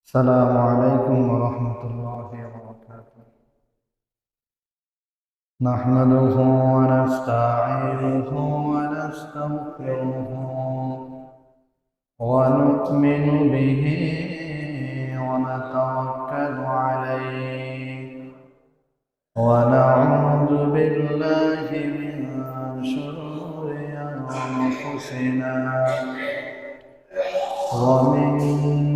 السلام عليكم ورحمة الله وبركاته. نحمده ونستعينه ونستغفره ونؤمن به ونتوكل عليه ونعوذ بالله من شرور أنفسنا ومن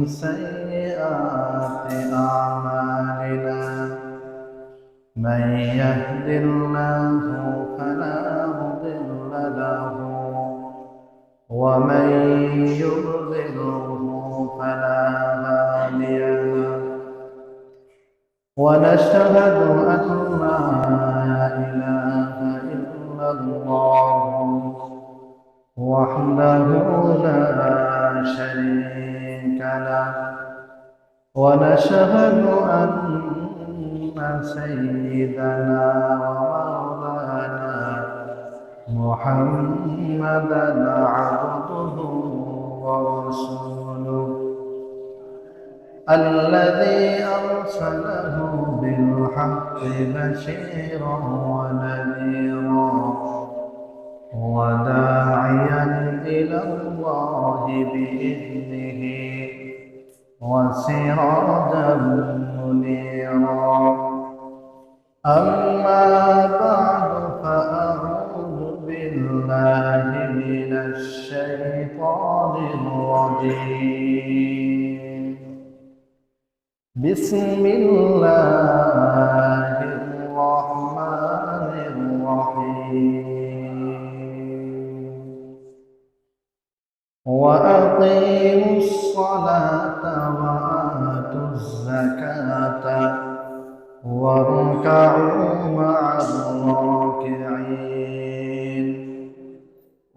سيئات أعمالنا. من يهد الله فلا مضل له ومن يضلله فلا هادي له. ونشهد أن لا إله إلا الله وحده لا شريك له. ونشهد أن سيدنا ومولانا محمدا عبده ورسوله الذي أرسله بالحق بشيرا ونذيرا وداعيا إلى الله بإذنه وسراجا منيرا. أما بعد فأعوذ بالله من الشيطان الرجيم. بسم الله الرحمن الرحيم. وأقيموا الصلاة وآتوا الزكاة واركعوا مع الراكعين.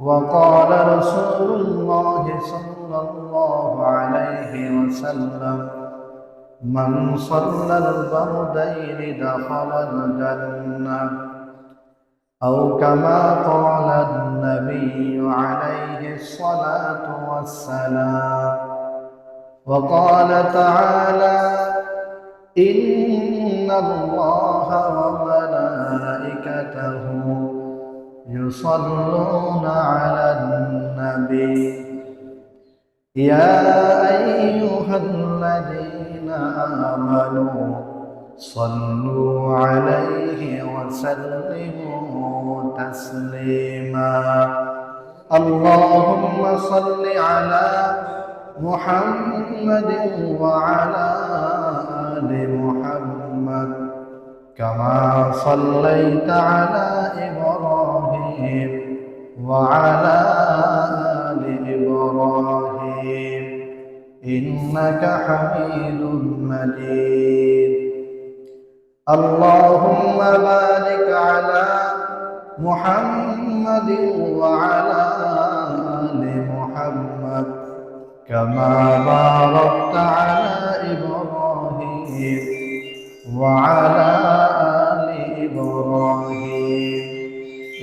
وقال رسول الله صلى الله عليه وسلم: من صلى البردين دخل الجنة، أو كما قال النبي عليه الصلاة والسلام. وقال تعالى: إن الله وملائكته يصلون على النبي يا أيها الذين آمنوا صلوا عليه وسلموا تسليما. اللهم صل على محمد وعلى آل محمد كما صليت على إبراهيم وعلى آل إبراهيم إنك حميد مجيد. اللهم بارك على محمد وعلى آل محمد كما باركت على إبراهيم وعلى آل إبراهيم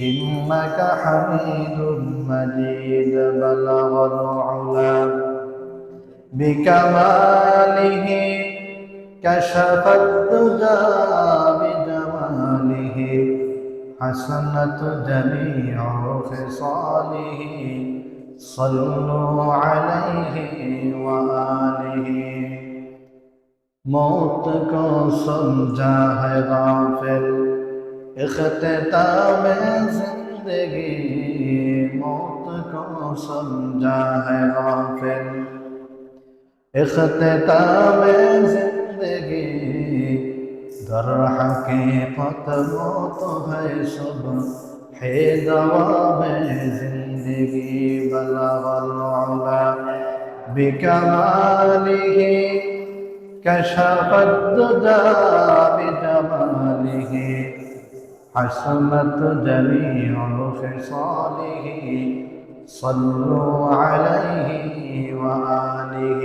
إنك حميد مجيد. بلغ العلا بكماله كشف الدجى بجماله حسنت جميع خصاله صلوا عليه وآله. मौत को समझा है गाफिल इख्तिताम जिंदगी। मौत को समझा है गाफिल इख्तिताम जिंदगी। दर हकीकत मौत है सुबह है दवाब जिंदगी। बलगल उला बिकमालिही كشف الدجى بجماله حسنت جميع خصاله صلوا عليه وآله.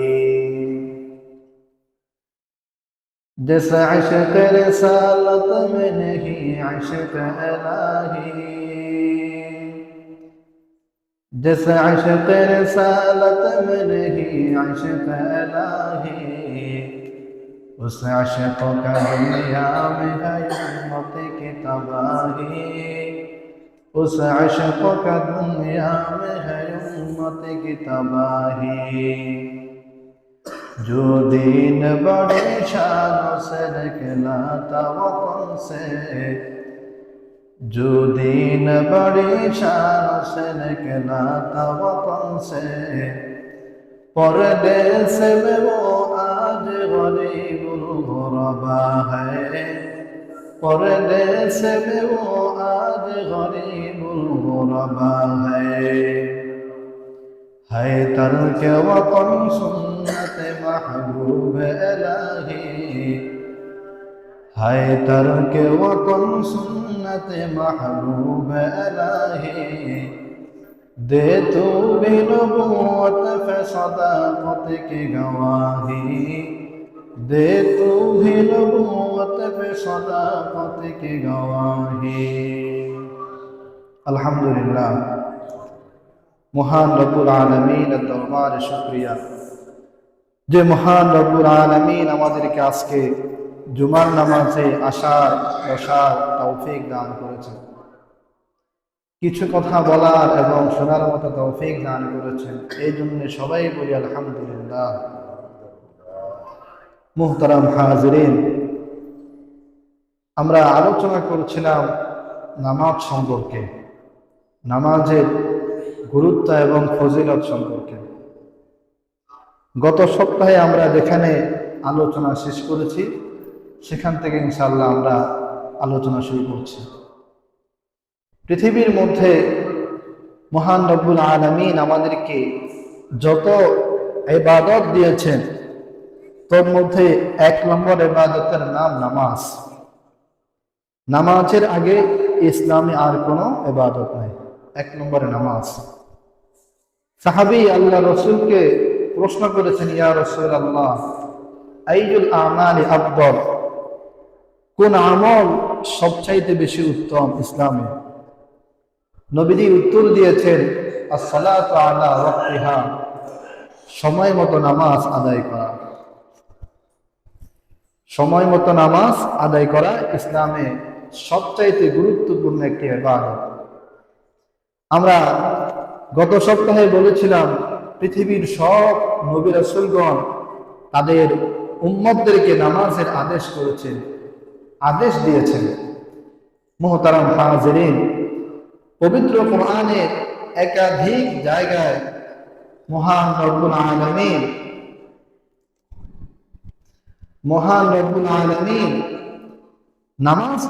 जिस इश्क़ रिसालत में नहीं इश्क़ इलाही, जिस इश्क़ रिसालत में नहीं इश्क़ इलाही, उस आशिक का दुनिया में है उम्मत की तबाही, उस आशिक का दुनिया में है उम्मत की तबाही। जो दीन बड़े शानों से निकलाता वतन से, जो दीन बड़ी शान से निकलाता वतन से, परदेस में वो आज गरीबुल गुरबा है, परदेस में वो आज गरीबुल गुरबा है तर्क वतन सुन्नत महबूब इलाही, है तर्क वतन सुन्नत महबूब इलाही। दे तू भी नबूवत पे सदाकत की गवाही, दे तू भी नबूवत पे सदाकत की गवाही। अल्हम्दुलिल्लाह, মহান রব্বুল আলামিনের দরবারে শুকরিয়া যে মহান রব্বুল আলামিন আমাদেরকে আজকে জুমার নামাজে আসার বসার তৌফিক দান করেছেন, কিছু কথা বলার এবং শোনার মতো তৌফিক দান করেছেন। এই জন্য সবাই বলি আলহামদুলিল্লাহ। মুহতারাম হাজিরিন, আমরা আলোচনা করছিলাম নামাজ সম্পর্কে, নামাজের গুরুত্ব এবং ফজিলত সম্পর্কে। গত সপ্তাহে আমরা যেখানে আলোচনা শেষ করেছি সেখান থেকে ইনশাআল্লাহ আমরা আলোচনা শুরু করছি। পৃথিবীর মধ্যে মহান রব্বুল আলামিন আমাদেরকে যত ইবাদত দিয়েছেন তার মধ্যে ১ নম্বর ইবাদতের নাম নামাজ। নামাজের আগে ইসলামে আর কোনো ইবাদত নাই, ১ নম্বরে নামাজ। সাহাবী আল্লাহ রাসূলকে প্রশ্ন করেছেন, ইয়া রাসূলুল্লাহ আইয়ুল আমালি আফদল, কোন আমল সবচাইতে বেশি উত্তম ইসলামে? নবীজি উত্তর দিয়েছেন, as-salatu ala ওয়াক্তিহা, সময় মতো নামাজ আদায় করা। সময় মতো নামাজ আদায় করা ইসলামে সবচাইতে গুরুত্বপূর্ণ একটি ইবাদত। আমরা গত সপ্তাহে বলেছিলাম পৃথিবীর সব নবী রাসূলগণ তাদের উম্মতদেরকে নামাজের আদেশ করেছেন, আদেশ দিয়েছেন। মুহতারাম হাজিরিন, পবিত্র কোরআনের একাধিক জায়গায় মহান রব্বুল আলামিন নামাজ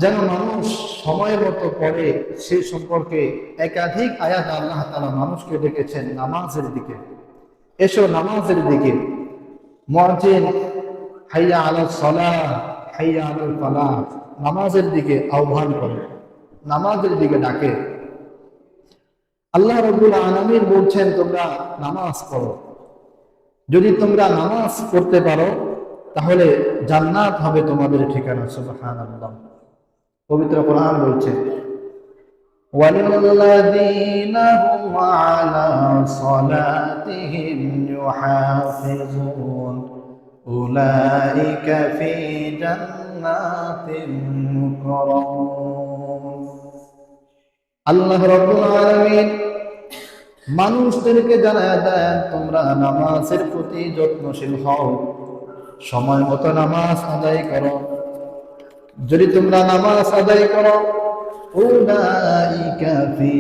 যেন মানুষ সময় মতো পড়ে সে সম্পর্কে একাধিক আয়াত আল্লাহ তাআলা মানুষকে ডেকেছেন নামাজের দিকে। এসো নামাজের দিকে। মুয়াজ্জিন হাইয়া আলাস সালাহ, হাইয়া আলাল ফালাহ, নামাজের দিকে আহ্বান করে, নামাজের দিকে ডাকে। আল্লাহ রাব্বুল আলামিন বলছেন তোমরা নামাজ পড়ো। যদি তোমরা নামাজ পড়তে পারো তাহলে জান্নাত হবে তোমাদের ঠিকানা। সুবহানাল্লাহ। পবিত্র কোরআন বলছে, ওয়াল্লাযীনা হুম আলা সালাতিহিম ইউহাফিজুন উলাইকা ফি জান্নাতিন মুকাররামুন। আল্লাহ রাব্বুল আলামিন মানুষদেরকে জানায় দেন তোমরা নামাজের প্রতি যত্নশীল হও, সময় মতো নামাজ আদায় করো। যদি তোমরা নামাজ আদায় করো, উলাইকা ফি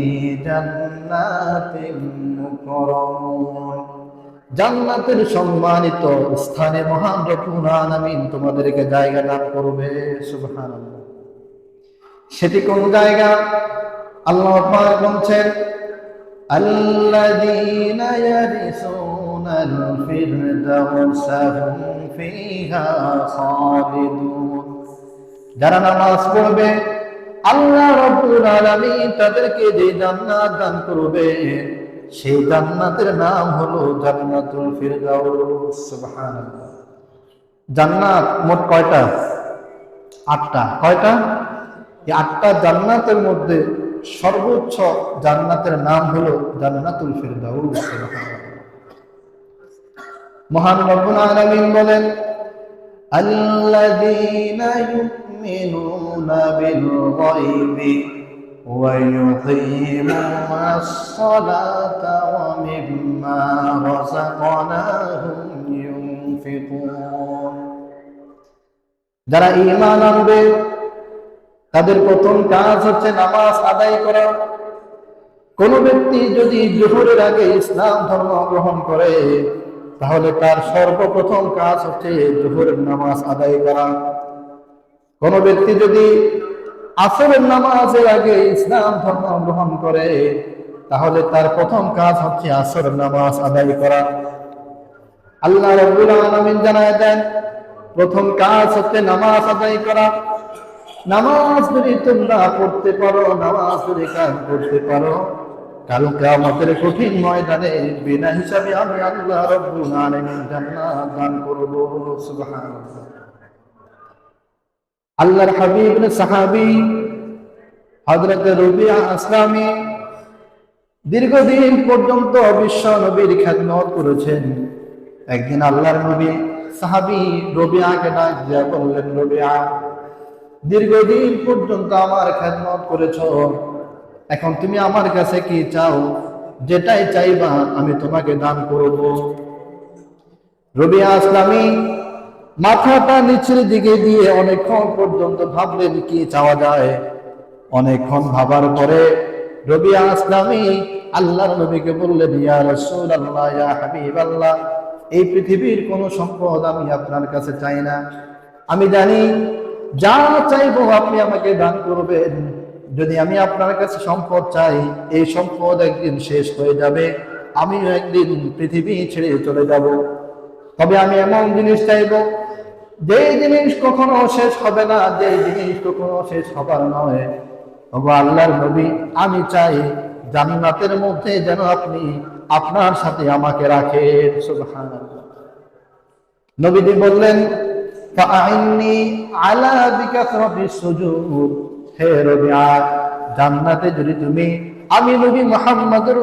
জান্নাতিন মুকাররামুন, জান্নাতের সম্মানিত স্থানে মহান রব্বুল আলামিন তোমাদেরকে জায়গা দান করবে। সুবহানাল্লাহ। সেটি কোন জায়গা? আল্লাহ পাক বলছেন, আল্লাযীনা ইয়ারিসুনাল ফিরদাউসা হুম ফিহা খালিদুন, যারা নামাজ পড়বে আল্লাহ রাব্বুল আলামিন তাদেরকে যে জান্নাত দান করবে সেই জান্নাতের নাম হলো জান্নাতুল ফিরদাউস। সুবহানাল্লাহ। জান্নাত মোট কয়টা? 8টা। কয়টা? এই 8টা জান্নাতের মধ্যে সর্বোচ্চ জান্নাতের নাম হলো জান্নাতুল ফিরদাউস। মহান রব্বুল আলামিন বলেন, الذين يؤمنون بالغيب ويقيمون الصلاة ومما رزقناهم ينفقون যারা ঈমান আনবে তাদের প্রথম কাজ হচ্ছে নামাজ আদায় করা। কোন ব্যক্তি যদি জোহরের আগে ইসলাম ধর্ম গ্রহণ করে তাহলে তার সর্বপ্রথম কাজ হচ্ছে জোহরের নামাজ আদায় করা। কোন ব্যক্তি যদি আসরের নামাজের আগে ইসলাম ধর্ম গ্রহণ করে তাহলে তার প্রথম কাজ হচ্ছে আসরের নামাজ আদায় করা। আল্লাহ রাব্বুল আলামিন জানায় দেন প্রথম কাজ হচ্ছে নামাজ আদায় করা। নামাজ যদি তোমরা পড়তে পারো, নামাজ যদি কাজ করতে পারো, কাল কিয়ামতের কঠিন ময়দানে বিনা হিসাবে আমি আল্লাহ রাব্বুল আলামিন জান্নাত দান করব। সুবহানাল্লাহ। আল্লাহর হাবিব সাহাবী হযরত রবিয়া আসলামী দীর্ঘদিন পর্যন্ত বিশ্ব নবীর খেদমত করেছেন। একদিন আল্লাহর নবী সাহাবী রবিয়াকে ডাক দিয়ে বললেন, রবিয়া, দীর্ঘদিন পর্যন্ত আমার খেদমত করেছো, এখন তুমি আমার কাছে কি চাও? যেটাই চাইবা আমি তোমাকে দান করব। রবিয়া আসলামী মাথাটা নিচের দিকে দিয়ে অনেকক্ষণ পর্যন্ত ভাবলেন কি চাওয়া যায়। অনেকক্ষণ ভাবার পরে রবিয়া আসলামী আল্লাহর নবীকে বললেন, ইয়া রাসূলুল্লাহ, ইয়া হাবিবাল্লাহ, এই পৃথিবীর কোন সম্পদ আমি আপনার কাছে চাই না। আমি জানি যা চাইবো আপনি আমাকে দান করবেন। যদি আমি আপনার কাছে সম্পদ চাই, এই সম্পদ একদিন শেষ হয়ে যাবে, আমিও একদিন পৃথিবী ছেড়ে চলে যাব। তবে আমি এমন জিনিস চাইবো যে জিনিস কখনো শেষ হবে না, যে জিনিস কখনো শেষ হবার নয়। ওগো আল্লাহর নবী, আমি চাই জান্নাতের মধ্যে যেন আপনি আপনার সাথে আমাকে রাখেন। সুবহানাল্লাহ। নবীজি বললেন, ফাআইন্নি আলা বিকাসরাতিস সুজুদ। হে রবিয়া, জান্নাতে যদি তুমি আমি নবী মুহাম্মদুর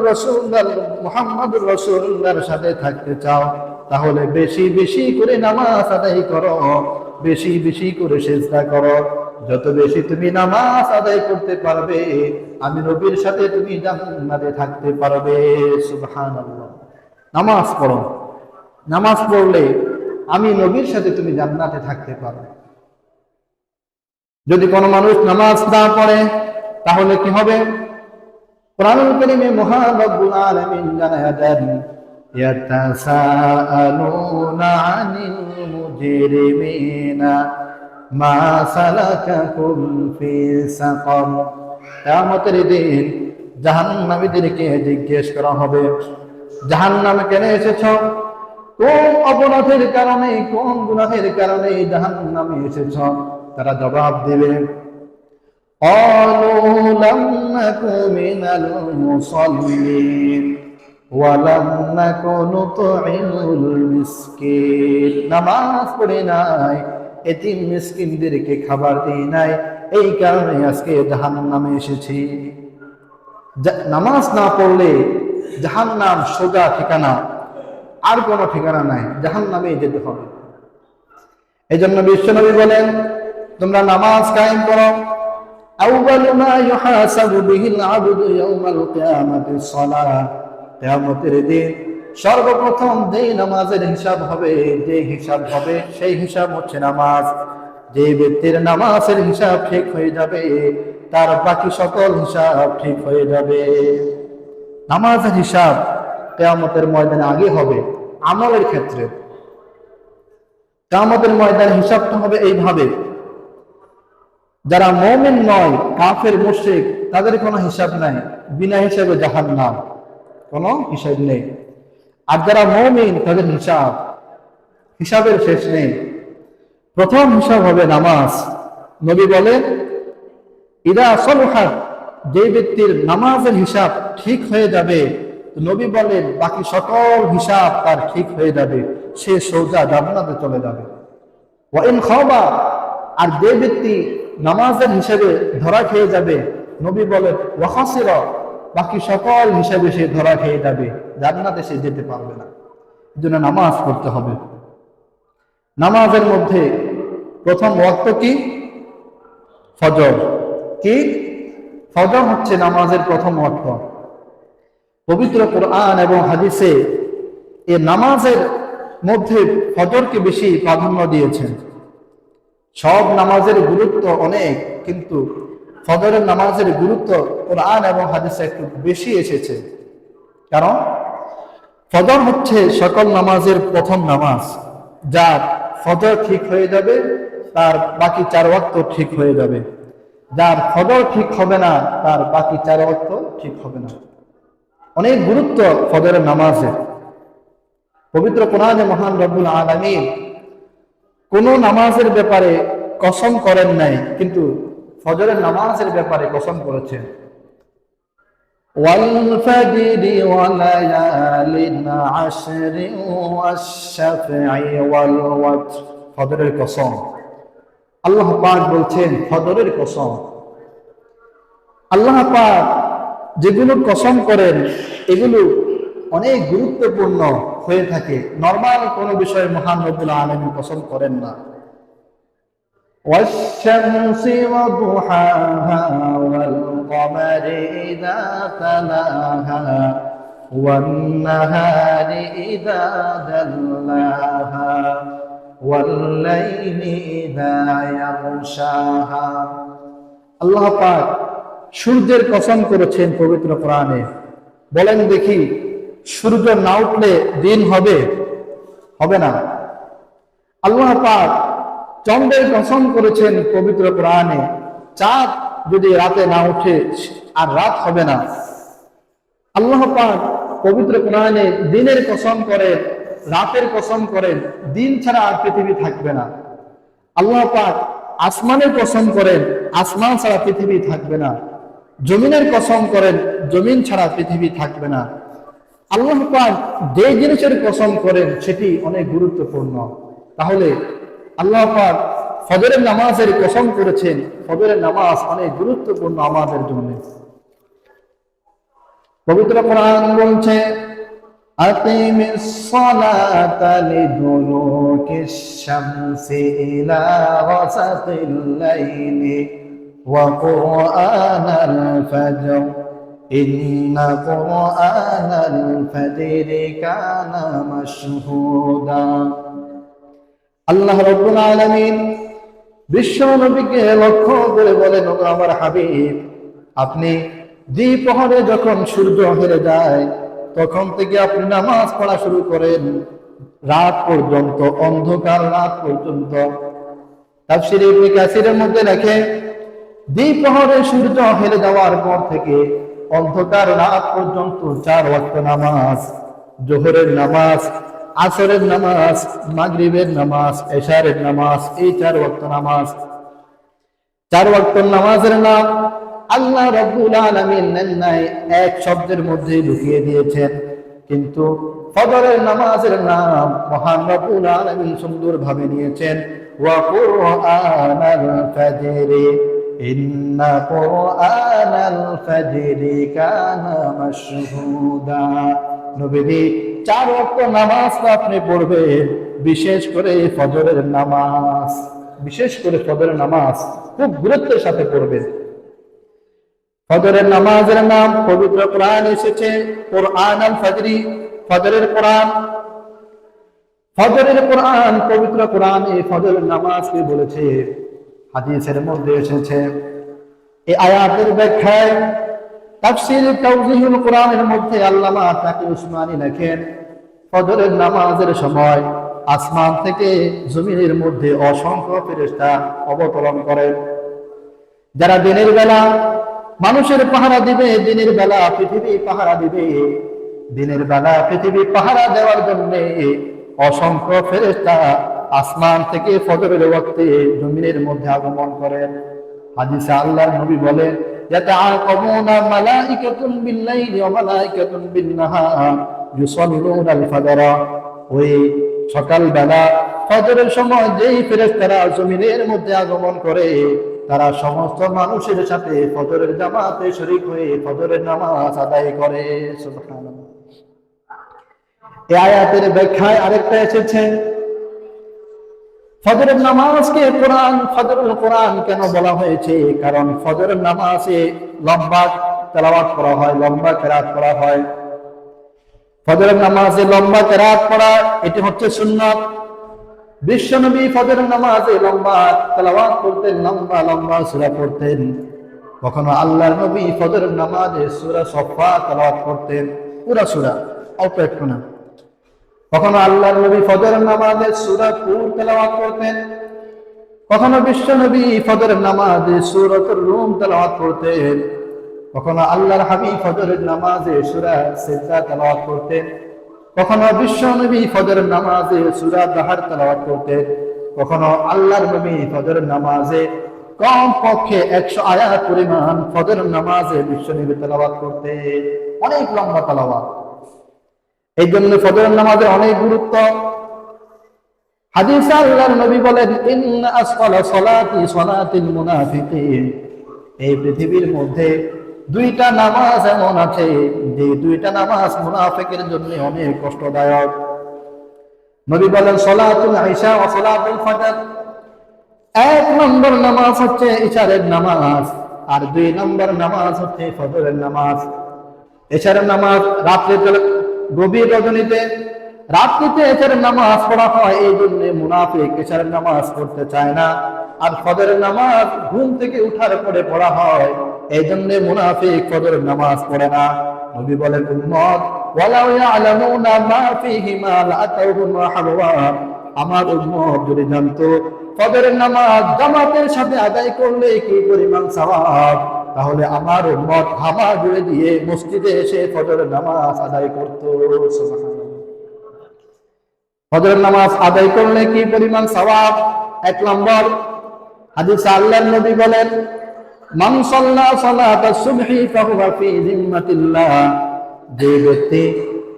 রাসূলুল্লাহর সাথে থাকতে চাও তাহলে বেশি বেশি করে নামাজ আদায় করো, বেশি বেশি করে সিজদা করো। যত বেশি তুমি নামাজ আদায় করতে পারবে আমি নবীর সাথে তুমি জান্নাতে থাকতে পারবে। সুবহানাল্লাহ। নামাজ পড়ো, নামাজ পড়লে আমি নবীর সাথে তুমি জান্নাতে থাকতে পারবে। যদি কোনো মানুষ নামাজ না পড়ে তাহলে কি হবে? কোরআনুল কারীমে মহান রব্বুল আলামিন জানায়া দেন, ইয়াতাসাআলুনা আনিল মুজরিমিনা মা সালাকাকুম ফি সাকার। কিয়ামতের দিন জাহান্নামীদেরকে জিজ্ঞেস করা হবে, জাহান্নামে কেন এসেছো? কোন অপরাধের কারণে, কোন গুনাহের কারণে জাহান্নামে এসেছো? তারা জবাব দেবে, ক্বালু লাম নাকু মিনাল মুসাল্লিন ওয়া লাম নাকু নুতঈমুল মিসকিন। নামাজ পড়ে নাই, এতিম মিসকিনদেরকে খাবার দেই নাই, এই কারণে আজকে জাহান্নামে এসেছি। নামাজ না পড়লে জাহান্নাম সোজা ঠিকানা, আর কোনো ঠিকানা নাই, জাহান্নামে যেতে হবে। এই জন্য বিশ্বনবী বলেন, তোমরা নামাজ কায়েম করো। আউয়ালু মা ইউহাসাবু বিহিল আবদু ইয়াউমাল কিয়ামাতিস সালাহ। কিয়ামতের দিন সর্বপ্রথম যেই নামাজের হিসাব হবে, যে হিসাব হবে সেই হিসাব হচ্ছে নামাজ। যে ব্যক্তির নামাজের হিসাব ঠিক হয়ে যাবে তার বাকি সকল হিসাব ঠিক হয়ে যাবে। নামাজের হিসাব কিয়ামতের ময়দানে আগে হবে আমলের ক্ষেত্রে। কিয়ামতের ময়দানে হিসাবটা হবে এইভাবে, যারা মুমিন নয়, কাফের মুশরিক, তাদের কোনো হিসাব নাই, বিনা হিসাবে জাহান্নাম, কোনো হিসাব নেই। আর যারা মুমিন তাদের হিসাব, হিসাবের শেষ নেই। প্রথম হিসাব হবে নামাজ। নবী বলেন, ইদা সলহাত, যে ব্যক্তির নামাজের হিসাব ঠিক হয়ে যাবে, নবী বলেন বাকি সকল হিসাব তার ঠিক হয়ে যাবে, সে সোজা জান্নাতে চলে যাবে। ওয়া ইন খাবা, আর যে ব্যক্তি নামাজের হিসাবে ধরা খেয়ে যাবে, নবী বলেন ওয়া খাসিরা, বাকি সকল হিসাবে সে ধরা খেয়ে যাবে, জান্নাতে সে যেতে পারবে না। এজন্য নামাজ পড়তে হবে। নামাজের মধ্যে প্রথম ওয়াক্ত কি? ফজর। কি? ফজর হচ্ছে নামাজের প্রথম ওয়াক্ত। পবিত্র কোরআন এবং হাদিসে এই নামাজের মধ্যে ফজরকে বেশি প্রাধান্য দিয়েছেন। সব নামাজের গুরুত্ব অনেক, কিন্তু ফজরের নামাজের গুরুত্ব কোরআন এবং হাদিসে একটু বেশি এসেছে। কারণ ফজর হচ্ছে সকল নামাজের প্রথম নামাজ। যার ফজর ঠিক হয়ে যাবে তার বাকি 4 ওয়াক্ত ঠিক হয়ে যাবে। যার ফজর ঠিক হবে না তার বাকি 4 ওয়াক্ত ঠিক হবে না। অনেক গুরুত্ব ফজরের নামাজের। পবিত্র কোরআনে মহান রব্বুল আলামিন কোন নামাজের ব্যাপারে কসম করেন নাই, কিন্তু ফজরের নামাজের ব্যাপারে কসম করেছেন। ওয়াল ফাজরি ওয়া লায়ালিন আশরি ওয়াশ-শাফঈ ওয়াল ওয়াতর। ফজরের কসম। আল্লাহ পাক বলছেন ফজরের কসম। আল্লাহ পাক যেগুলো কসম করেন এগুলো অনেক গুরুত্বপূর্ণ হয়ে থাকে। নরমাল কোনো বিষয়ে মহান রব্বুল আলামিন কসম করেন না। والشمس وضحاها والقمر إذا تلاها والنهار إذا جلاها والليل إذا يغشاها। আল্লাহ পাক সূর্যের কসম করেছেন পবিত্র কোরআনে। বলেন দেখি, সূর্য না উঠলে দিন হবে? হবে না। আল্লাহ পাক চন্দ্রের কসম করেছেন পবিত্র কোরআনে। চাঁদ যদি রাতে না উঠে আর রাত হবে না। আল্লাহ পাক পবিত্র কোরআনে দিনের কসম করেন, রাতের কসম করেন, দিন ছাড়া আর পৃথিবী থাকবে না। আল্লাহ পাক আসমানের কসম করেন, আসমান ছাড়া পৃথিবী থাকবে না। জমিনের কসম করেন, জমিন ছাড়া পৃথিবী থাকবে না। আল্লাহ পাক যে জিনিসের কসম করেন সেটি অনেক গুরুত্বপূর্ণ। তাহলে আল্লাহ পাক ফজরের নামাজের কসম করেছেন। ফজরের নামাজ অনেক গুরুত্বপূর্ণ আমাদের জন্য। পবিত্র কোরআন বলছে আকিমিস সালাতা লিদুলুকিশ শামসি ইলা গাসাকিল লাইলি ওয়া কুরআনাল ফাজর ইন্না কুরআনাল ফাজরি কানা মাশহুদা। আল্লাহ রাব্বুল আলামিন বিশ্ব নবীকে লক্ষ্য করে বলেন, ওগো আমার হাবিব, আপনি দ্বিপ্রহরে যখন সূর্য হেরে যায় তখন থেকে আপনি নামাজ পড়া শুরু করেন রাত পর্যন্ত, অন্ধকার রাত পর্যন্ত। তাফসীরে ইবনে কাসিরের মধ্যে লেখে দ্বিপ্রহরে সূর্য হেরে যাওয়ার পর থেকে অন্ধকার রাত পর্যন্ত 4 ওয়াক্ত নামাজ, জোহরের নামাজ, আসরের নামাজ, মাগরিবের নামাজ, এশারের নামাজ, এই 4 ওয়াক্ত নামাজ। 4 ওয়াক্ত নামাজের নাম আল্লাহ রাব্বুল আলামিন নেন নাই, এক শব্দের মধ্যে ঢুকিয়ে দিয়েছেন। কিন্তু ফজরের নামাজের নাম মহান রাব্বুল আলামিন সুন্দরভাবে নিয়েছেন। ওয়া কুরআনাল ফাজরি ইন্না কুরআনাল ফাজরি কানা মাশহুদা। নবী 4 ওয়াক্ত নামাজ আপনি পড়বেন, বিশেষ করে ফজরের নামাজ। বিশেষ করে ফজরের নামাজ খুব গুরুত্বের সাথে পড়বেন। ফজরের নামাজের নাম পবিত্র কোরআন এসেছে কোরআন আল ফজরি, ফজরের কোরআন। ফজরের কোরআন পবিত্র কোরআনে ফজরের নামাজকে বলেছে। হাদিসের মধ্যে এসেছে। এই আয়াতের ব্যাখ্যায় তাফসীর তাওজীহুল কোরআনের মধ্যে আল্লামা তাকি উসমানী লেখেন, ফজরের নামাজের সময় আসমান থেকে জমিনের মধ্যে অসংখ্য ফেরেশতা অবতরণ করেন। যারা দিনের বেলা মানুষের পাহারা দিবে, দিনের বেলা পৃথিবী পাহারা দিবে। দিনের বেলা পৃথিবী পাহারা দেওয়ার জন্য অসংখ্য ফেরেশতা আসমান থেকে ফজরের ওয়াক্তে জমিনের মধ্যে আগমন করেন। হাদিসে আল্লাহর নবী বলেন, ইয়াতাআকাবুনা মালাইকাতুন বিল-লাইলি ওয়া মালাইকাতুন বিন-নাহার ইউসাল্লুনাল ফজর। ওই সকাল বেলা ফজরের সময় যেই ফেরেশতারা জমিনের মধ্যে আগমন করে তারা সমস্ত মানুষের সাথে ফজরের জামাতে শরীক হয়ে ফজরের নামাজ আদায় করে। সুবহানাল্লাহ। এই আয়াতের ব্যাখ্যায় আরেকটা এসেছে, ফজরের নামাজকে কোরআন ফজরুল কোরআন কেন বলা হয়েছে? কারণ ফজরের নামাজে লম্বা তেলাওয়াত করা হয়, লম্বা কেরাত করা হয়। ফজরের নামাজে লম্বা কেরাত পড়া এটি হচ্ছে সুন্নাত। বিশ্বনবী ফজরের নামাজে লম্বা তেলাওয়াত করতেন, লম্বা লম্বা সূরা পড়তেন। কখনো আল্লাহর নবী ফজরের নামাজে সূরা সফা তেলাওয়াত করতেন, পুরা সূরা, অল্প একটু না। কখনো আল্লাহর নবী ফজরের নামাজে সূরা তুর তেলাওয়াত করতেন। কখনো বিশ্বনবী ফজরের নামাজে সূরাতুর রুম তেলাওয়াত করতেন। কখনো আল্লাহর হাবিব ফজরের নামাজে সূরা সিজদা তেলাওয়াত করতেন। কখনো বিশ্বনবী ফজরের নামাজে সূরা দাহর তেলাওয়াত করতেন। কখনো আল্লাহর নবী ফজরের নামাজে কম পক্ষে 100 আয়াত পরিমাণ ফজরের নামাজে বিশ্বনবী তেলাওয়াত করতেন, অনেক লম্বা তেলাওয়াত। এই জন্য ফজরের নামাজের অনেক গুরুত্ব। হাদিসে আল্লাহর নবী বলেন, ইন্না আসফালা সলাতি সলাতিল মুনাফিকিন। এই পৃথিবীর মধ্যে দুইটা নামাজ এমন আছে যে দুইটা নামাজ মুনাফিকের জন্য অনেক কষ্টদায়ক। নবী বলেন, সলাতুল ইশা ওয়া সলাতুল ফজর। এক নম্বর নামাজ হচ্ছে ইশারের নামাজ, আর 2 নম্বর নামাজ হচ্ছে ফজরের নামাজ। ইশারের নামাজ রাত্রে, গভীর রজনীতে, রাত্রিতে ইশারের নামাজ পড়া হয়। এই জন্য মুনাফিক ইশারের নামাজ পড়তে চায় না। আর ফজরের নামাজ ঘুম থেকে উঠার পরে পড়া হয়, এই জন্য মুনাফিক ফজরের নামাজ পড়ে না। নবী বলেন, উম্মত ওয়ালাউ ইয়ালামুনা মা ফীহিমা লাআতাউহুমা হালওয়া। আমার উম্মত যদি জানতো ফজরের নামাজ জামাতের সাথে আদায় করলে কি পরিমাণ সওয়াব, তাহলে আমার উম্মত হামা জুড়ে দিয়ে মসজিদে এসে ফজরের নামাজ আদায় করত। সুবহানাল্লাহ। ফজরের নামাজ আদায় করলে কি পরিমাণ সওয়াব। 1 নম্বর হাদিসে আল্লাহর নবী বলেন, মান সাল্লা সালাতাস সুবহি ফাহুয়া ফি জিম্মাতিল্লাহ। যে ব্যক্তি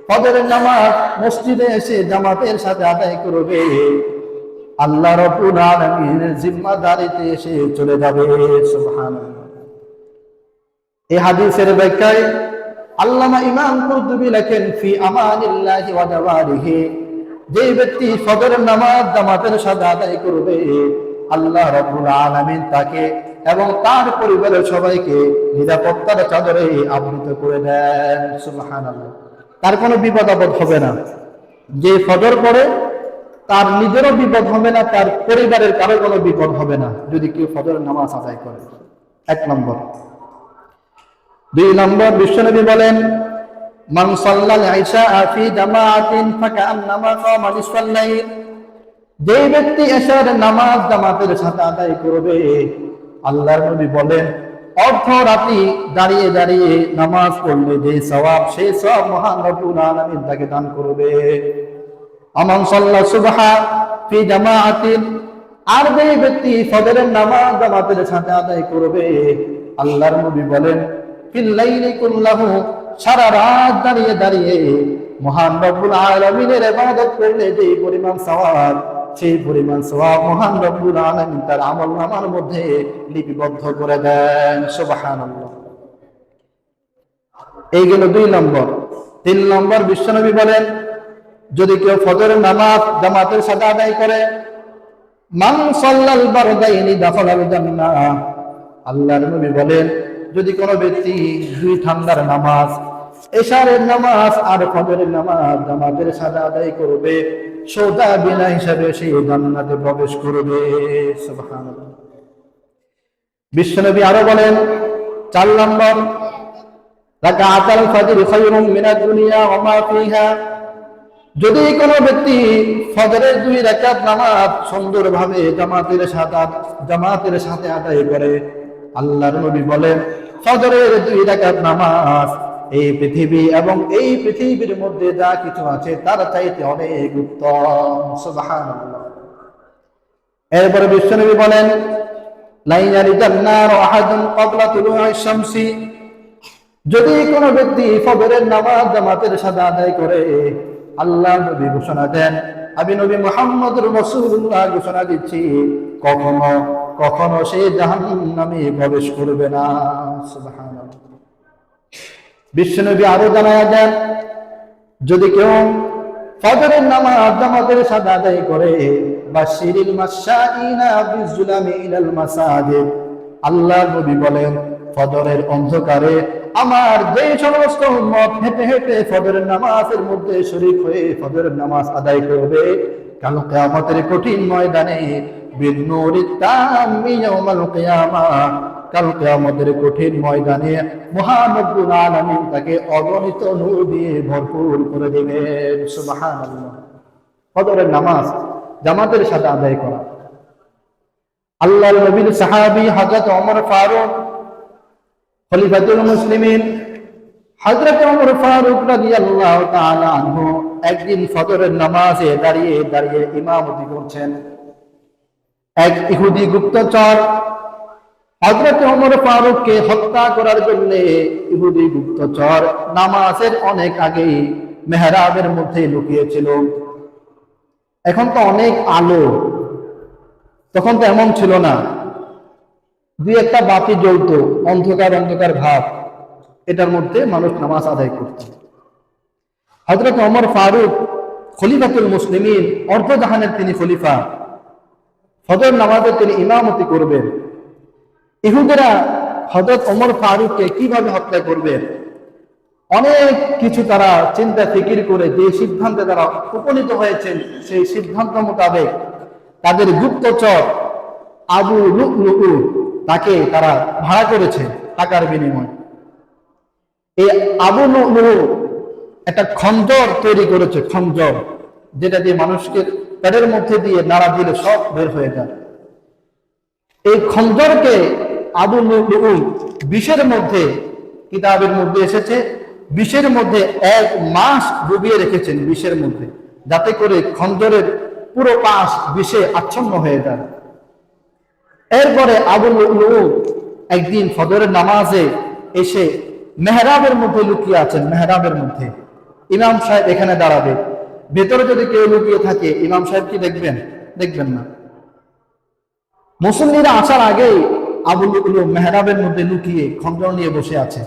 ফজরের নামাজ মসজিদে এসে জামাতের সাথে আদায় করবে, আল্লাহ রাব্বুল আলামিনের জিম্মাদারিতে এসে চলে যাবে। সুবহানাল্লাহ। এই হাদিসের ব্যাখ্যায় আল্লামা ইমাম কুরতুবী লেখেন, ফি আমানিল্লাহি ওয়া জাওয়ারিহি। যে ব্যক্তি ফজরের নামাজ জামাতের সাথে আদায় করবে, আল্লাহ রাব্বুল আলামিন তাকে এবং তার পরিবারের সবাইকে নিরাপত্তার চাদরে আবৃত করে দেন। সুবহানাল্লাহ। তার কোনো বিপদ আপদ হবে না। যে ফজর পড়ে তার নিজেরও বিপদ হবে না, তার পরিবারের কারো কোনো বিপদ হবে না যদি কেউ ফজরের নামাজ আদায় করে। 1 নম্বর। 2 নম্বর, বিশ্বনবী বলেন, মান সাল্লাল ইশা ফি জামাআতিন ফাকান্নামা কামা নিসফাল লাইল। যে ব্যক্তি ইশার নামাজ জামাতের সাথে আদায় করবে, আল্লাহর নবী বলেন, অর্ধরাত্রি দাঁড়িয়ে দাঁড়িয়ে নামাজ পড়লে যে সওয়াব, সেই সওয়াব মহান রব্বুল আলামিন তাকে দান করবে। আমান সাল্লা সুবহা ফি জামাআতিন। আর যে ব্যক্তি ফজরের নামাজ জামাতের সাথে আদায় করবে, আল্লাহর নবী বলেন, ফিল লাইলি কুল্লাহু। সারা রাত দাঁড়িয়ে দাঁড়িয়ে মহান রব্বুল আলামিনের ইবাদত করলে যে পরিমাণ সওয়াব, সেই পরিমাণ সওয়াব মহান রব্বুল আলামিন তার আমলনামার মধ্যে লিপিবদ্ধ করে দেন। সুবহানাল্লাহ। এই গেল 2 নম্বর। 3 নম্বর, বিশ্বনবী বলেন, যদি কেউ ফজরের নামাজ জামাতের সাথে আদায় করে, মান সাল্লাল বারদাইনি দাখালাল জান্নাহ। আল্লাহর নবী বলেন, যদি কোনো ব্যক্তি 2 ঠান্ডার নামাজ, ইশারের নামাজ আর ফজরের নামাজ জামাতের সাথে আদায় করবে, সোজা বিনা হিসাবে সে জান্নাতে প্রবেশ করবে। সুবহানাল্লাহ। বিশ্বনবী আরো বলেন, 4 নম্বর, রাকাতুল ফজর খায়রুম মিনাদ দুনিয়া ওয়া মা ফিহা। যদি কোনো ব্যক্তি ফজরের 2 রাকাত নামাজ সুন্দরভাবে জামাতের সাথে আদায় করে, আল্লাহর নবী বলেন, ফজরের 2 রাকাত নামাজ এই পৃথিবী এবং এই পৃথিবীর মধ্যে যা কিছু আছে তার চাইতে অনেক উত্তম। সুবহানাল্লাহ। এরপরে বিশ্বনবী বলেন, লা ইয়ালিজান নার আহাদুন ক্বাবলা তুলুইশ শামসি। যদি কোনো ব্যক্তি ফজরের নামাজ জামাতের সাথে আদায় করে, আল্লাহ নবী ঘোষণা দেন, আমি নবী মুহাম্মদুর রাসূলুল্লাহ ঘোষণা দিচ্ছি, কখনো কখনো সে জাহান্নামে প্রবেশ করবে না। সুবহানাল্লাহ। বিশ্বনবী আরো জানায়া দেন, যদি কেউ ফজরের নামাজ জামাতের সাথে আদায় করে বাশিরিল মাশাইনা বিজুলামি ইলাল মাসাজিদ। আল্লাহর নবী বলেন, ফজরের অন্ধকারে আমার যে সমস্ত উম্মত হেঁটে হেঁটে ফজরের নামাজের মধ্যে শরীক হয়ে ফজরের নামাজ আদায় করবে, কাল কিয়ামতের কঠিন ময়দানে বিন্নুরিত তাম্মি ইয়াউমাল কিয়ামাহ, কাল কিয়ামতের কঠিন ময়দানে মহান রব্বুল আলামিন তাকে অগণিত নূর দিয়ে ভরপুর করে দিবেন। সুবহানাল্লাহ। ফজরের নামাজ জামাতের সাথে আদায় করা। আল্লাহর নবীর সাহাবী হযরত ওমর ফারুক খলিফাতুল মুসলিমিন হযরত ওমর ফারুক রাদিয়াল্লাহু তাআলা আনহু একদিন ফজরের নামাজে দাঁড়িয়ে দাঁড়িয়ে ইমামতি করছেন। এক ইহুদি গুপ্তচর হযরত ওমর ফারুককে হত্যা করার জন্য ইহুদি গুপ্তচর নামাজের অনেক আগেই মেহরাবের মধ্যে লুকিয়েছিল। এখন তো অনেক আলো, তখন তো এমন ছিল না, দুই একটা বাতি জ্বলতো, অন্ধকার অন্ধকার ভাব, এটার মধ্যে মানুষ নামাজ আদায় করত। হযরত ওমর ফারুক খলিফাতুল মুসলিমিন, অর্ধজাহানের তিনি খলিফা, ফজর নামাজে তিনি ইমামতি করবেন। ইহুদিরা হযরত ওমর ফারুককে কিভাবে হত্যা করবেন অনেক কিছু তারা চিন্তা ফিকির করে যে সিদ্ধান্তে তারা উপনীত হয়েছেন, সেই সিদ্ধান্ত মোতাবেক তাদের গুপ্তচর আবু লুলু তাকে তারা ভাড়া করেছে টাকার বিনিময়ে। এই আবু লুলু একটা খঞ্জর তৈরি করেছে, খঞ্জর, যেটা দিয়ে মানুষকে পেটের মধ্যে দিয়ে নাড়া দিলে সব বের হয়ে যায়। এই খঞ্জরকে আবু লুলু বিষের মধ্যে, কিতাবের মধ্যে এসেছে, বিষের মধ্যে 1 মাস ডুবিয়ে রেখেছেন বিষের মধ্যে, যাতে করে খঞ্জরের পুরো পাশ বিষে আচ্ছন্ন হয়ে যায়। এরপরে আবু লুলু একদিন ফজরের নামাজে এসে মেহরাবের মধ্যে লুকিয়ে আছেন। মেহরাবের মধ্যে ইমাম সাহেব এখানে দাঁড়াবে, ভেতরে যদি কেউ লুকিয়ে থাকে ইমাম সাহেব কি দেখবেন? দেখবেন না। মুসল্লিরা আসার আগেই আবু লুলু মেহরাবের মধ্যে লুকিয়ে খঞ্জর নিয়ে বসে আছে।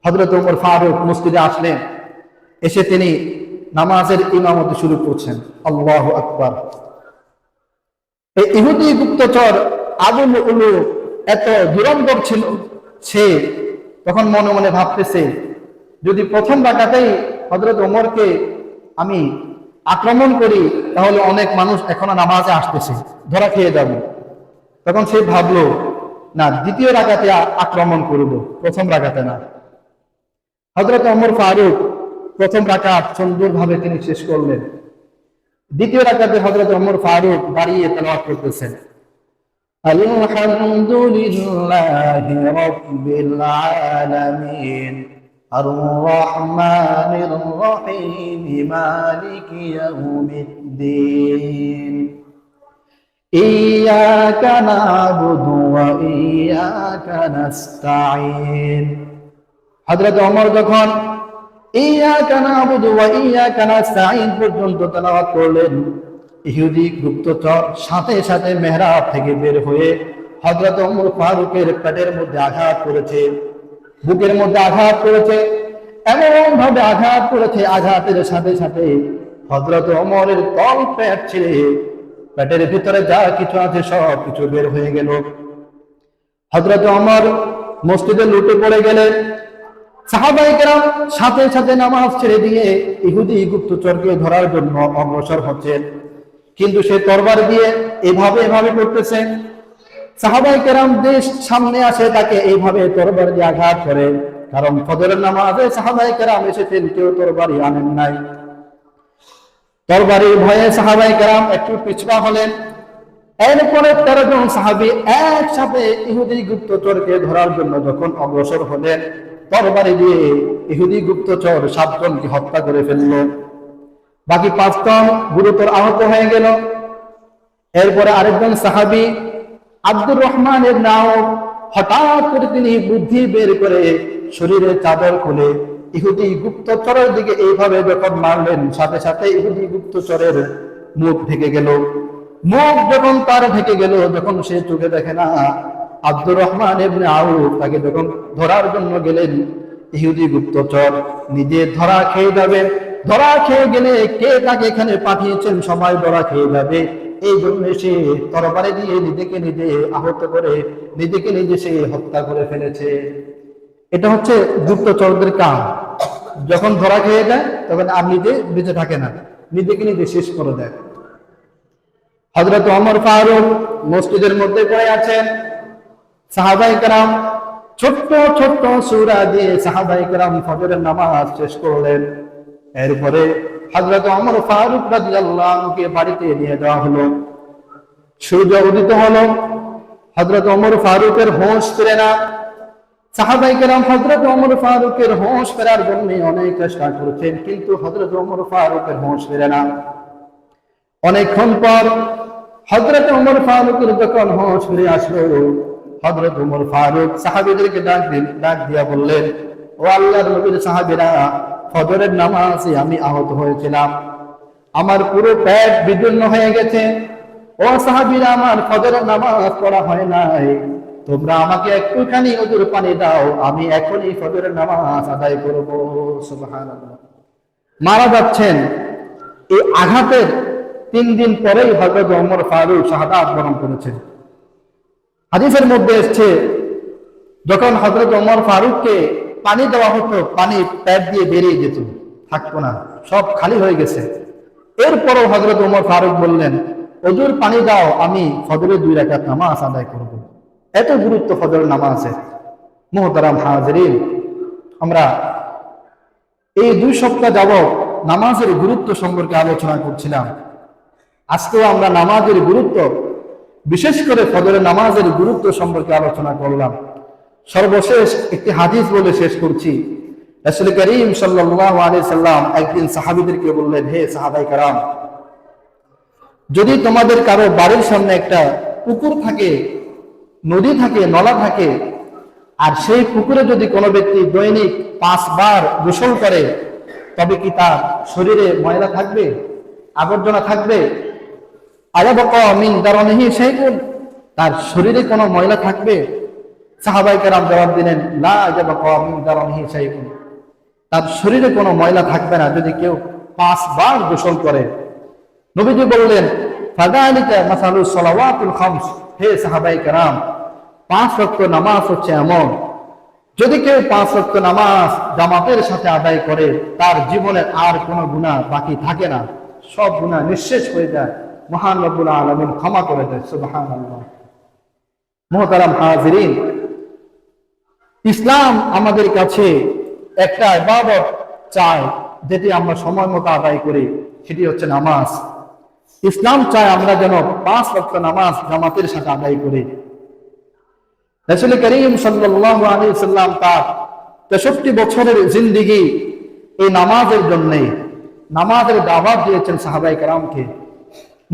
হযরত ওমর ফারুক মসজিদে আসলেন, এসে তিনি নামাজের ইমামতি শুরু করছেন। আল্লাহু আকবার। এই ইহুদি গুপ্তচর আবু লুলু এত দুরন্তর ছিল, সে তখন মনে মনে ভাবতেছে, যদি প্রথম রাকাতেই হযরত ওমরকে আমি আক্রমণ করি তাহলে অনেক মানুষ এখনো নামাজে আসতেছে, ধরা খেয়ে যাব। তখন সে ভাবলো, না, দ্বিতীয় রাকাতে আক্রমণ করব, প্রথম রাকাতে না। হযরত ওমর ফারুক প্রথম রাকাত সুন্দরভাবে তিনি শেষ করলেন। দ্বিতীয় রাকাতে হযরত ওমর ফারুক দাঁড়িয়ে তেলাওয়াত করতেছেন, আলহামদুলিল্লাহি রাব্বিল আলামিন আর-রাহমানির রাহিম মালিকি ইয়াউমিদ্দিন ইয়্যাকা না'বুদু ওয়া ইয়্যাকা নাস্তাঈন। হযরত ওমর যখন ইয়্যাকা না'বুদু ওয়া ইয়্যাকা নাস্তাঈন পর্যন্ত তেলাওয়াত করলেন, ইহুদি গুপ্তচর সাথে সাথে মেহরাব থেকে বের হয়ে হযরত ওমর ফারুকের পেটের মধ্যে আঘাত করেছে, বুকের মধ্যে আঘাত করেছে, এমন ভাবে আঘাত করেছে, আঘাতের সাথে সাথে হযরত ওমরের তল পেট ছিঁড়ে পেটের ভিতরে যা কিছু আছে সব কিছু বের হয়ে গেল। হযরত ওমর মসজিদে লুটে পড়ে গেলেন। সাহাবায়ে কেরাম সাথে সাথে নামাজ ছেড়ে দিয়ে ইহুদি গুপ্তচরকে ধরার জন্য অগ্রসর হচ্ছেন, কিন্তু সে তরবারি দিয়ে এভাবে এভাবে করতেছে। সাহাবায়ে কেরাম যে সামনে আসে তাকে এইভাবে তরবারি দিয়ে আঘাত করে, কারণ ফজরের নামাজে সাহাবায়ে কেরাম এসেছেন, কেউ তরবারি আনেন নাই। তরবারির ভয়ে সাহাবায়ে কেরাম একটু পিছপা হলেন। এরপরে 13 জন সাহাবী একসাথে ইহুদি গুপ্তচরকে ধরার জন্য যখন অগ্রসর হলেন, তরবারি দিয়ে ইহুদি গুপ্তচর 7 জনকে হত্যা করে ফেলল, বাকি 5 জন গুরুতর আহত হয়ে গেল। এরপরে আরেকজন সাহাবী আব্দুর রহমান ইবনে আউফ হঠাৎ করে তিনি বুদ্ধি বের করে শরীরের চাদর খুলে ইহুদি গুপ্তচরের দিকে এইভাবে যখন মারলেন, সাথে সাথে ইহুদি গুপ্তচরের মুখ ঢেকে গেল। মুখ যখন তার ঢেকে গেল, যখন সে চোখে দেখে না, আব্দুর রহমান ইবনে আউফ তাকে যখন ধরার জন্য গেলেন, ইহুদি গুপ্তচর নিজে ধরা খেয়ে যাবে ধরা খেয়ে গেলে কে তাকে এখানে পাঠিয়েছেন সবাই ধরা খেয়ে যাবে, এই জন্য সে তরবারি দিয়ে নিজেকে নিজে আহত করে নিজেকে নিজে সে হত্যা করে ফেলেছে। এটা হচ্ছে গুপ্তচরদের কাম। যখন ধরা খেয়ে যায় তখন আর নিজে বেঁচে থাকে না, নিজেকে নিজে শেষ করে দেয়। হযরত ওমর ফারুক মসজিদের মধ্যে পড়ে আছেন, সাহাবায়ে কেরাম ছোট্ট ছোট্ট সূরা দিয়ে সাহাবায়ে কেরাম ফজরের নামাজ শেষ করলেন। এরপরে হযরত ওমর ফারুক রাদিয়াল্লাহু আনহুকে বাড়িতে নিয়ে যাওয়া হলো। সূর্য উদিত হলো, হযরত ওমর ফারুকের হোশ ফিরে না। সাহাবায়ে কেরাম হযরত ওমর ফারুকের হোশ ফেরার জন্য অনেক চেষ্টা করছেন, কিন্তু হযরত ওমর ফারুকের হোশ ফিরে না। অনেকক্ষণ পর হযরত ওমর ফারুকের যখন হোশ ফিরে আসলো, হযরত ওমর ফারুক সাহাবীদেরকে ডাক দিয়া বললেন, ও আল্লাহর নবীর সাহাবীরা, ফজরের নামাজে আমি আহত হয়েছিলাম, আমার পুরো পেট বিদীর্ণ হয়ে গেছে। ও সাহাবীরা, আমার ফজরের নামাজ পড়া হয় নাই, তোমরা আমাকে একটুখানি ওজুর পানি দাও, আমি এখনই ফজরের নামাজ আদায় করব। সুবহানাল্লাহ। মারা যাচ্ছেন, এই আঘাতের 3 দিন পরেই হযরত ওমর ফারুক শাহাদাত বরণ করেছেন। হাদিসের মধ্যে এসেছে, যখন হযরত ওমর ফারুককে পানি দেওয়া হতো, পানি পেট দিয়ে বেরিয়ে যেত, থাকতো না, সব খালি হয়ে গেছে। এরপরও হযরত ওমর ফারুক বললেন, ওজুর পানি দাও, আমি ফজরের 2 রাকাত নামাজ আদায় করব। এত গুরুত্ব ফজরের নামাজের। মুহতারাম হাজিরিন, আমরা এই 2 সপ্তাহ যাবত নামাজের গুরুত্ব সম্পর্কে আলোচনা করছিলাম। আজকেও আমরা নামাজের গুরুত্ব, বিশেষ করে ফজরের নামাজের গুরুত্ব সম্পর্কে আলোচনা করলাম। সর্বশেষ একটি হাদিস বলে শেষ করছি। রাসূল করিম সাল্লাল্লাহু আলাইহি সাল্লাম একদিন সাহাবীদেরকে বললেন, হে সাহাবায়ে কেরাম, যদি তোমাদের কারো বাড়ির সামনে একটা পুকুর থাকে, নদী থাকে, নলা থাকে, আর সেই পুকুরে যদি কোনো ব্যক্তি দৈনিক 5 বার গোসল করে, তবে কি তার শরীরে ময়লা থাকবে, আবর্জনা থাকবে? আয়াবকা মিন দারনিহি শাইউন, তার শরীরে কোনো ময়লা থাকবে? সাহাবায়ে কেরাম জবাব দিলেন, লা আয়াবকা মিন দারনিহি শাইউন, তার শরীরে কোনো ময়লা থাকবে না যদি কেউ 5 বার গোসল করে। নবীজি বললেন, ফাযালিকা মাসালুস সালাওয়াতুল খামস, হে সাহাবায়ে কেরাম, 5 ওয়াক্ত নামাজ হচ্ছে এমন, যদি কেউ 5 ওয়াক্ত নামাজ জামাতের সাথে আদায় করে, তার জীবনে আর কোনো গুনাহ বাকি থাকে না, সব গুনাহ নিঃশেষ হয়ে যায়, মহান রব্বুল আলামিন ক্ষমা করে দেয়। সুবহানাল্লাহ। মুহতারাম হাজিরিন, ইসলাম আমাদের কাছে একটা ইবাদত চায়, যেটি আমরা সময় মতো আদায় করি, সেটি হচ্ছে নামাজ। ইসলাম চায় আমরা যেন 5 ওয়াক্ত নামাজ জামাতের সাথে আদায় করি। রাসূল করিম সাল্লাল্লাহু আলাইহি সাল্লাম তার 63 বছরের জিন্দেগি এই নামাজের জন্য, নামাজের দাওয়াত দিয়েছেন সাহাবায়ে কেরামকে।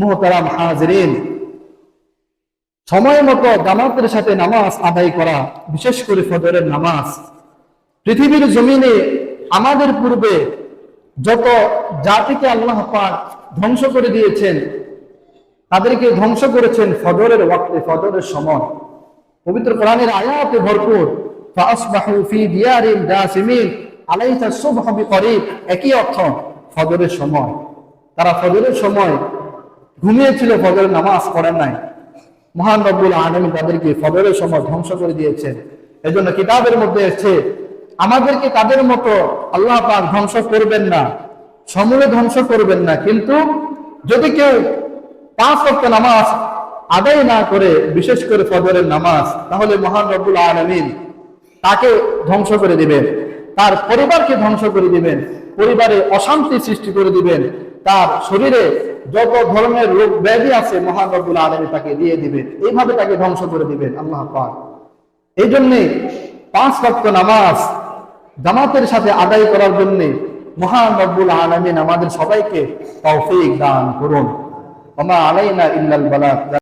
মুহতারাম হাজিরিন, সময় মতো জামাতের সাথে নামাজ আদায় করা, বিশেষ করে ফজরের নামাজ, পৃথিবীর জমিনে আমাদের পূর্বে যত জাতিকে আল্লাহ পাক ধ্বংস করে দিয়েছেন, তাদেরকে ধ্বংস করেছেন ফজরের ওয়াক্তে, ফজরের সময়। পবিত্র কোরআনের আয়াতে ভরপুর, ফাসবাহু ফি দিয়ারিন জাসিমিন আলাইসা সুবহু বিকরিব, একই অর্থ, ফজরের সময়। তারা ফজরের সময় ঘুমিয়েছিল, ফজরের নামাজ পড়েন নাই। মহান রব্বুল আলামিন তাদেরকে ফজরের সময় ধ্বংস করে দিয়েছেন। এজন্য কিতাবের মধ্যে এসেছে, আমাদেরকে তাদের মতো আল্লাহ পাক ধ্বংস করবেন না, সমূলে ধ্বংস করবেন না, কিন্তু যদি কেউ 5 ওয়াক্ত নামাজ আদায় না করে, বিশেষ করে ফজরের নামাজ, তাহলে মহান রব্বুল আলামিন তাকে ধ্বংস করে দিবেন, তার পরিবারকে ধ্বংস করে দিবেন, পরিবারে অশান্তি সৃষ্টি করে দিবেন, তার শরীরে যত ধরনের রোগ ব্যাধি আছে মহান রব্বুল আলামিন তাকে দিয়ে দিবেন, এইভাবে তাকে ধ্বংস করে দিবেন আল্লাহ পাক। এই জন্যে 5 ওয়াক্ত নামাজ জামাতের সাথে আদায় করার জন্য মহান রব্বুল আলামিন আমাদের সবাইকে তৌফিক দান করুন। ওয়া মা আলাইনা ইল্লাল বালাগ।